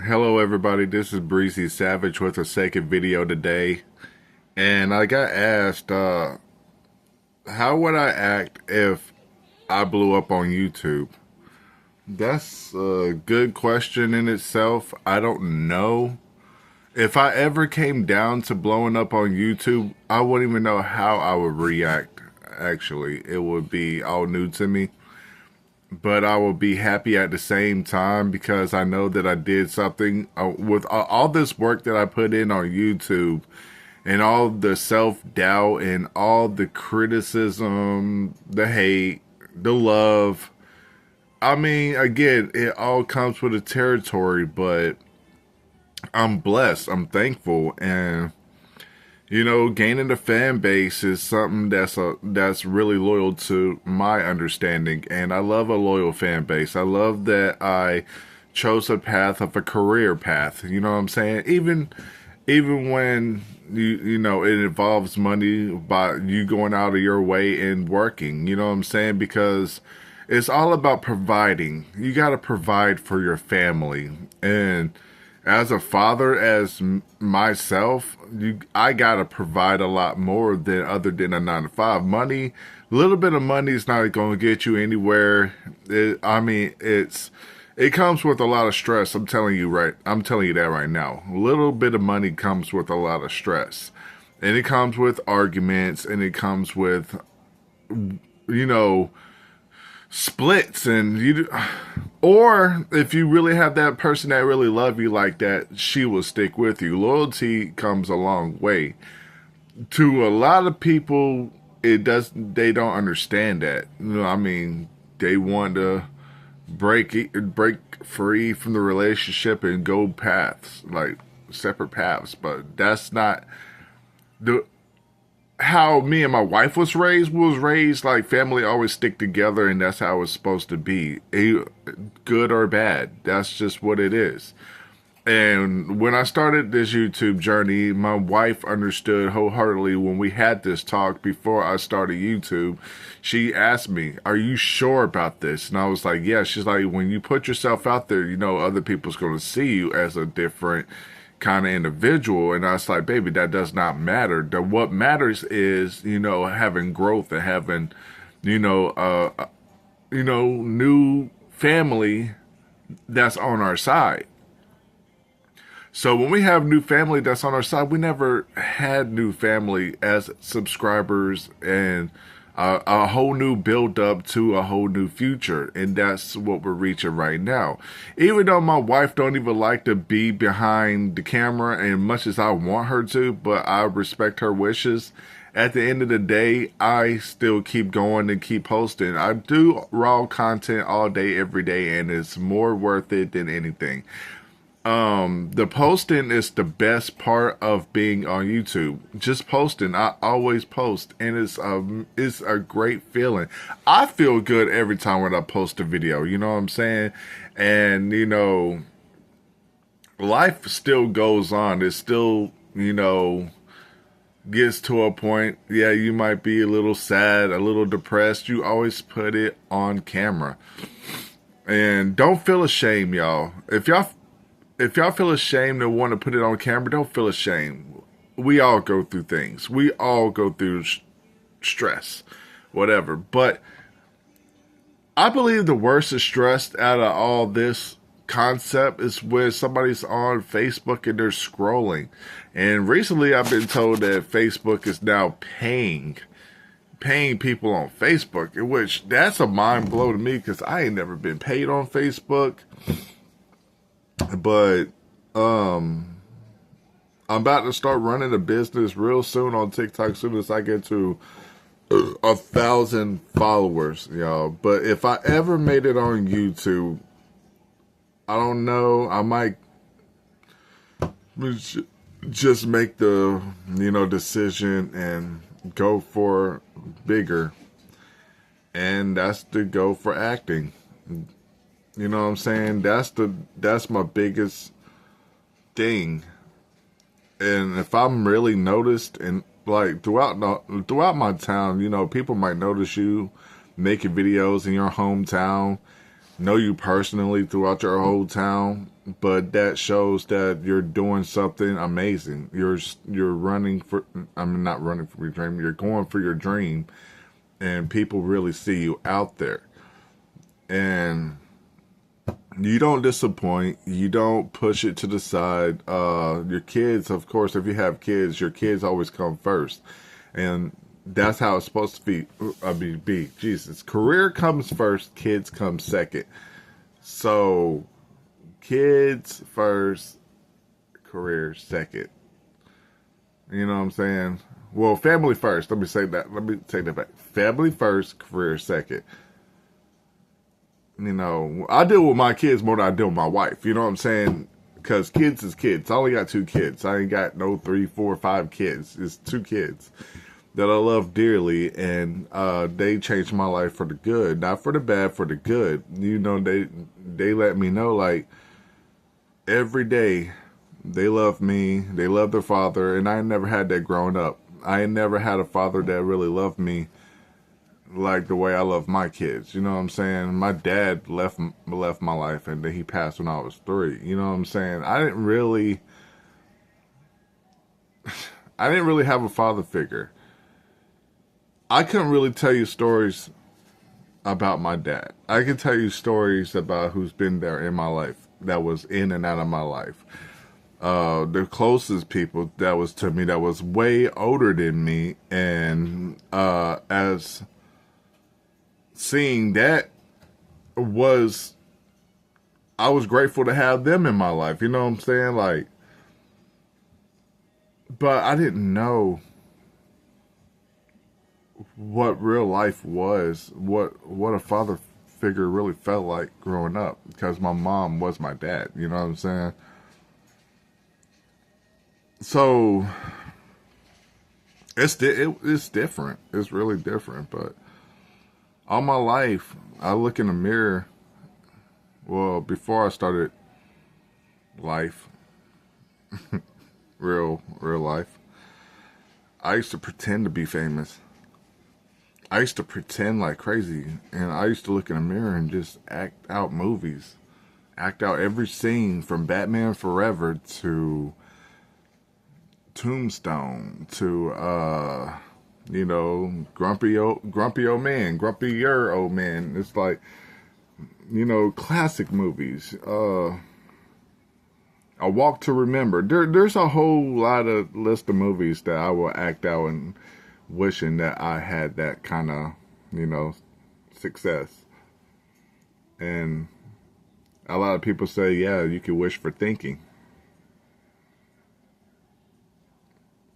Hello everybody, this is Breezy Savage with a second video today. And I got asked, how would I act if I blew up on YouTube? That's a good question in itself. I don't know. If I ever came down to blowing up on YouTube, I wouldn't even know how I would react, actually. It would be all new to me. But I will be happy at the same time because I know that I did something with all this work that I put in on YouTube and all the self-doubt and all the criticism, the hate, the love. I mean, again, it all comes with a territory, but I'm blessed. I'm thankful. And gaining a fan base is something that's really loyal to my understanding, and I love a loyal fan base. I love that I chose a path of a career path. You know what I'm saying? Even when it involves money by you going out of your way and working. You know what I'm saying? Because it's all about providing. You got to provide for your family. And as a father, as myself, I gotta provide a lot more than other than a 9 to 5. Money, a little bit of money is not going to get you anywhere. It comes with a lot of stress. I'm telling you that right now. A little bit of money comes with a lot of stress, and it comes with arguments, and it comes with you know splits, and or if you really have that person that really love you like that, she will stick with you. Loyalty comes a long way. To a lot of people, they don't understand that. They want to break free from the relationship and go paths, like separate paths, but that's not the how me and my wife was raised. Like family always stick together, and that's how it's supposed to be. Good or bad, that's just what it is. And when I started this YouTube journey, my wife understood wholeheartedly. When we had this talk before I started YouTube, she asked me, "Are you sure about this?" And I was like, "Yeah." She's like, "When you put yourself out there, other people's going to see you as a different kind of individual." And I was like, "Baby, that does not matter. What matters is, having growth and having, new family that's on our side." So when we have new family that's on our side, we never had new family as subscribers and a whole new build up to a whole new future. And that's what we're reaching right now. Even though my wife don't even like to be behind the camera, and much as I want her to, but I respect her wishes. At the end of the day, I still keep going and keep posting. I do raw content all day, every day, and it's more worth it than anything. The posting is the best part of being on YouTube. Just posting. I always post, and it's a great feeling. I feel good every time when I post a video. You know what I'm saying? And life still goes on. It still gets to a point. Yeah, you might be a little sad, a little depressed. You always put it on camera, and don't feel ashamed, y'all. If y'all feel ashamed and want to put it on camera, don't feel ashamed. We all go through things. We all go through stress, whatever. But I believe the worst is stressed out of all this concept is when somebody's on Facebook and they're scrolling. And recently I've been told that Facebook is now paying people on Facebook, which that's a mind blow to me because I ain't never been paid on Facebook. But I'm about to start running a business real soon on TikTok, as soon as I get to 1,000 followers, y'all. But if I ever made it on YouTube, I don't know, I might just make the decision and go for bigger, and that's to go for acting. You know what I'm saying? That's my biggest thing. And if I'm really noticed, and like throughout my town, people might notice you making videos in your hometown, know you personally throughout your whole town, but that shows that you're doing something amazing. You're running for, I mean, not running for your dream. You're going for your dream, and people really see you out there. And you don't disappoint. You don't push it to the side. Your kids, of course, if you have kids, your kids always come first, and that's how it's supposed to be. Be Jesus. Career comes first. Kids come second. So, kids first, career second. You know what I'm saying? Well, family first. Let me say that. Let me take that back. Family first, career second. You know, I deal with my kids more than I deal with my wife. You know what I'm saying? Because kids is kids. I only got 2 kids. I ain't got no 3, 4, 5 kids. It's 2 kids that I love dearly, and they changed my life for the good, not for the bad, for the good. You know, they let me know, like, every day they love me, they love their father, and I never had that growing up. I never had a father that really loved me like the way I love my kids. You know what I'm saying? My dad left my life, and then he passed when I was 3. You know what I'm saying? I didn't really have a father figure. I couldn't really tell you stories about my dad. I can tell you stories about who's been there in my life, that was in and out of my life. The closest people that was to me, that was way older than me, and as seeing that was, I was grateful to have them in my life. You know what I'm saying? Like, but I didn't know what real life was, what a father figure really felt like growing up, because my mom was my dad. You know what I'm saying? So it's different. It's really different. But all my life, I look in the mirror. Well, before I started life, real life, I used to pretend to be famous. I used to pretend like crazy, and I used to look in the mirror and just act out movies, act out every scene from Batman Forever to Tombstone to you know, grumpy old man, grumpier old man. It's like, you know, classic movies. A Walk to Remember. There's a whole lot of list of movies that I will act out and wishing that I had that kind of, you know, success. And a lot of people say, yeah, you can wish for thinking.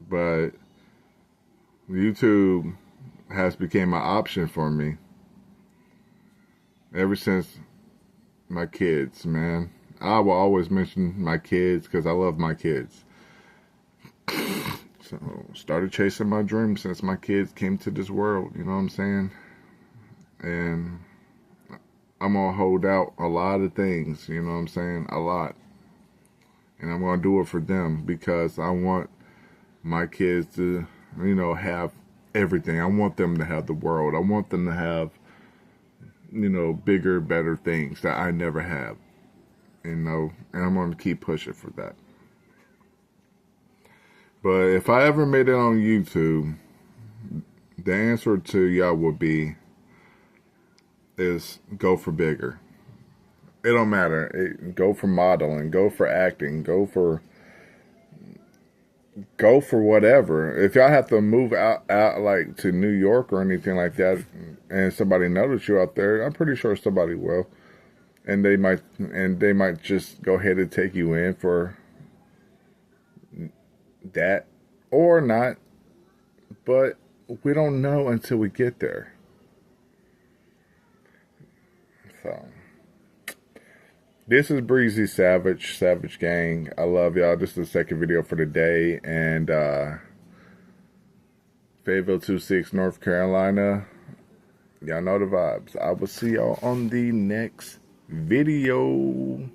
But YouTube has become an option for me ever since my kids, man. I will always mention my kids because I love my kids. So, started chasing my dreams since my kids came to this world, you know what I'm saying? And I'm going to hold out a lot of things, you know what I'm saying? A lot. And I'm going to do it for them because I want my kids to, you know, have everything. I want them to have the world. I want them to have, you know, bigger, better things that I never have. You know, and I'm going to keep pushing for that. But if I ever made it on YouTube, the answer to y'all would be is go for bigger. It don't matter. Go for modeling, go for acting, go for whatever. If y'all have to move out like to New York or anything like that, and somebody notice you out there, I'm pretty sure somebody will, and they might just go ahead and take you in for that or not. But we don't know until we get there. So this is Breezy Savage Gang. I love y'all. This is the second video for the day, and Fayetteville 26, North Carolina. Y'all know the vibes. I will see y'all on the next video.